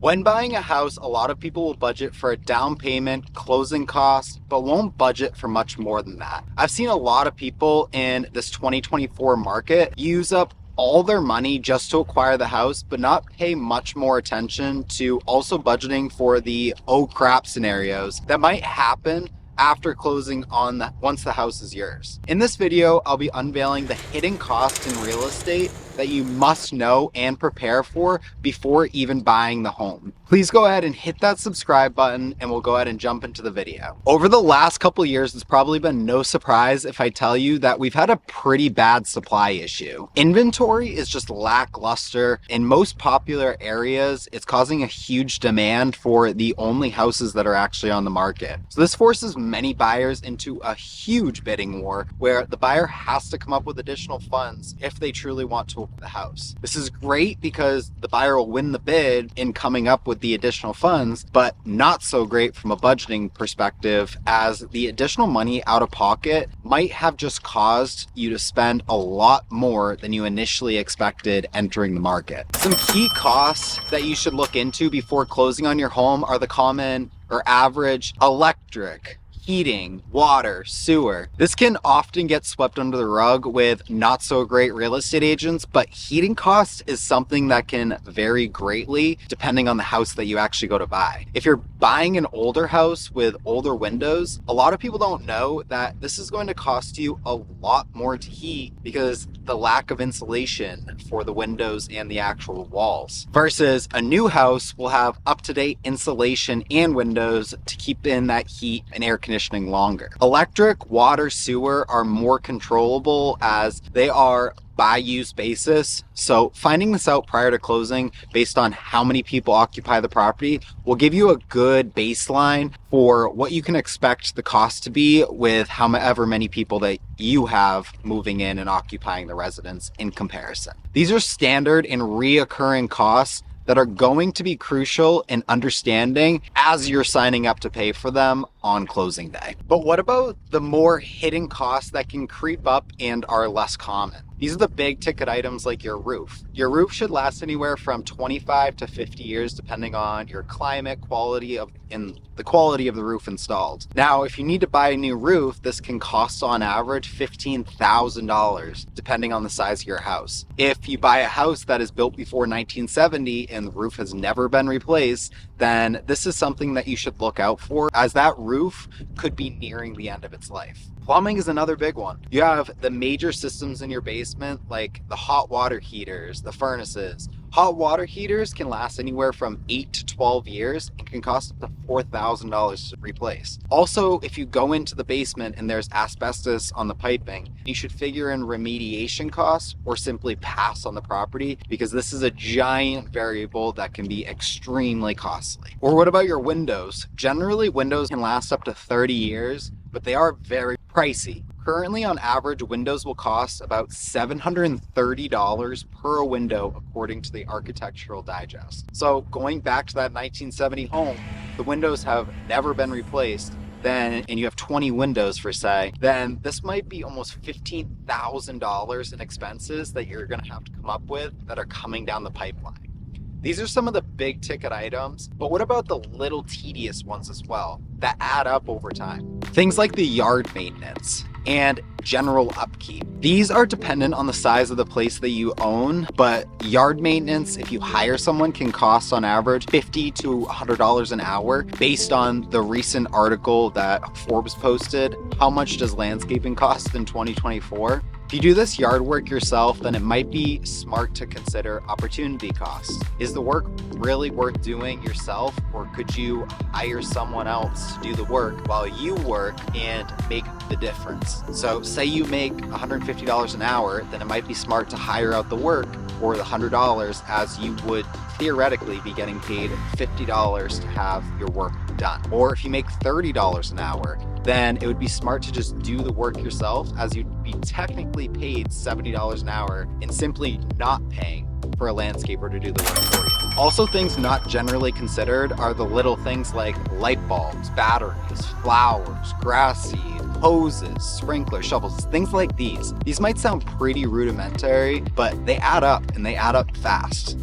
When buying a house, a lot of people will budget for a down payment, closing costs, but won't budget for much more than that. I've seen a lot of people in this 2024 market use up all their money just to acquire the house, but not pay much more attention to also budgeting for the oh crap scenarios that might happen after closing on once the house is yours. In this video, I'll be unveiling the hidden costs in real estate that you must know and prepare for before even buying the home. Please go ahead and hit that subscribe button and we'll go ahead and jump into the video. Over the last couple of years, it's probably been no surprise if I tell you that we've had a pretty bad supply issue. Inventory is just lackluster. In most popular areas, it's causing a huge demand for the only houses that are actually on the market. So this forces many buyers into a huge bidding war where the buyer has to come up with additional funds if they truly want to the house. This is great because the buyer will win the bid in coming up with the additional funds, but not so great from a budgeting perspective, as the additional money out of pocket might have just caused you to spend a lot more than you initially expected entering the market. Some key costs that you should look into before closing on your home are the common or average electric, heating, water, sewer. This can often get swept under the rug with not so great real estate agents, but heating costs is something that can vary greatly depending on the house that you actually go to buy. If you're buying an older house with older windows, a lot of people don't know that this is going to cost you a lot more to heat because the lack of insulation for the windows and the actual walls. Versus a new house will have up-to-date insulation and windows to keep in that heat and air conditioning longer. Electric, water, sewer are more controllable as they are by use basis. So finding this out prior to closing based on how many people occupy the property will give you a good baseline for what you can expect the cost to be with however many people that you have moving in and occupying the residence in comparison. These are standard and reoccurring costs that are going to be crucial in understanding as you're signing up to pay for them on closing day. But what about the more hidden costs that can creep up and are less common? These are the big ticket items like your roof. Your roof should last anywhere from 25 to 50 years depending on your climate, and the quality of the roof installed. Now, if you need to buy a new roof, this can cost on average $15,000 depending on the size of your house. If you buy a house that is built before 1970 and the roof has never been replaced, then this is something that you should look out for, as that roof could be nearing the end of its life. Plumbing is another big one. You have the major systems in your basement, like the hot water heaters, the furnaces. Hot water heaters can last anywhere from 8 to 12 years and can cost up to $4,000 to replace. Also, if you go into the basement and there's asbestos on the piping, you should figure in remediation costs or simply pass on the property, because this is a giant variable that can be extremely costly. Or what about your windows? Generally, windows can last up to 30 years, but they are very pricey. Currently, on average, windows will cost about $730 per window according to the Architectural Digest. So going back to that 1970 home, the windows have never been replaced, and you have 20 windows for say, then this might be almost $15,000 in expenses that you're gonna have to come up with that are coming down the pipeline. These are some of the big ticket items, but what about the little tedious ones as well that add up over time? Things like the yard maintenance and general upkeep. These are dependent on the size of the place that you own, but yard maintenance, if you hire someone, can cost on average $50 to $100 an hour. Based on the recent article that Forbes posted, how much does landscaping cost in 2024? If you do this yard work yourself, then it might be smart to consider opportunity costs. Is the work really worth doing yourself, or could you hire someone else to do the work while you work and make the difference? So say you make $150 an hour, then it might be smart to hire out the work for the $100, as you would theoretically be getting paid $50 to have your work done. Or if you make $30 an hour, then it would be smart to just do the work yourself, as you'd be technically paid $70 an hour and simply not paying for a landscaper to do the work for you. Also, things not generally considered are the little things like light bulbs, batteries, flowers, grass seed, hoses, sprinklers, shovels, things like these. These might sound pretty rudimentary, but they add up, and they add up fast.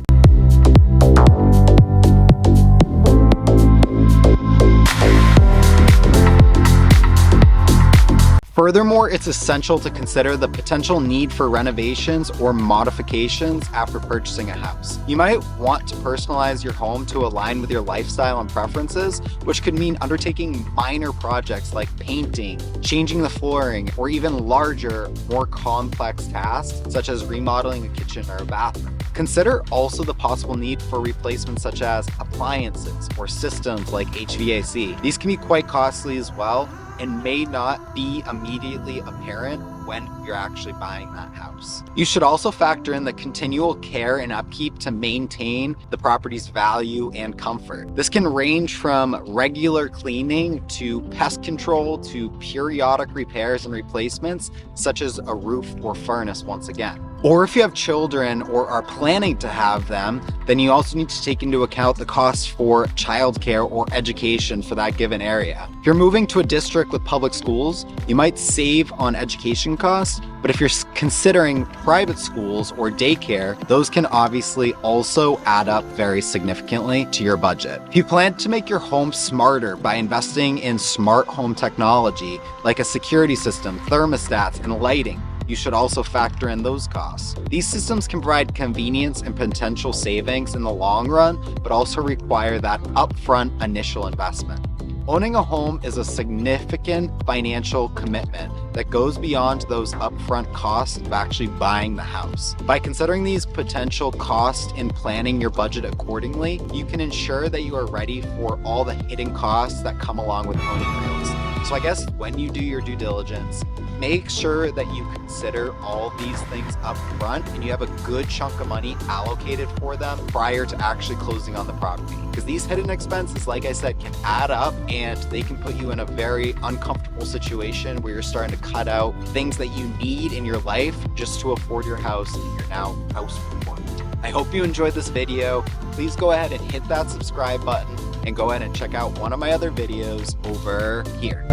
Furthermore, it's essential to consider the potential need for renovations or modifications after purchasing a house. You might want to personalize your home to align with your lifestyle and preferences, which could mean undertaking minor projects like painting, changing the flooring, or even larger, more complex tasks such as remodeling a kitchen or a bathroom. Consider also the possible need for replacements such as appliances or systems like HVAC. These can be quite costly as well and may not be immediately apparent when you're actually buying that house. You should also factor in the continual care and upkeep to maintain the property's value and comfort. This can range from regular cleaning to pest control to periodic repairs and replacements, such as a roof or furnace once again. Or if you have children or are planning to have them, then you also need to take into account the costs for childcare or education for that given area. If you're moving to a district with public schools, you might save on education costs, but if you're considering private schools or daycare, those can obviously also add up very significantly to your budget. If you plan to make your home smarter by investing in smart home technology, like a security system, thermostats, and lighting, you should also factor in those costs. These systems can provide convenience and potential savings in the long run, but also require that upfront initial investment. Owning a home is a significant financial commitment that goes beyond those upfront costs of actually buying the house. By considering these potential costs and planning your budget accordingly, you can ensure that you are ready for all the hidden costs that come along with owning real estate. So I guess when you do your due diligence, make sure that you consider all these things up front and you have a good chunk of money allocated for them prior to actually closing on the property. Because these hidden expenses, like I said, can add up and they can put you in a very uncomfortable situation where you're starting to cut out things that you need in your life just to afford your house and you're now house poor. I hope you enjoyed this video. Please go ahead and hit that subscribe button and go ahead and check out one of my other videos over here.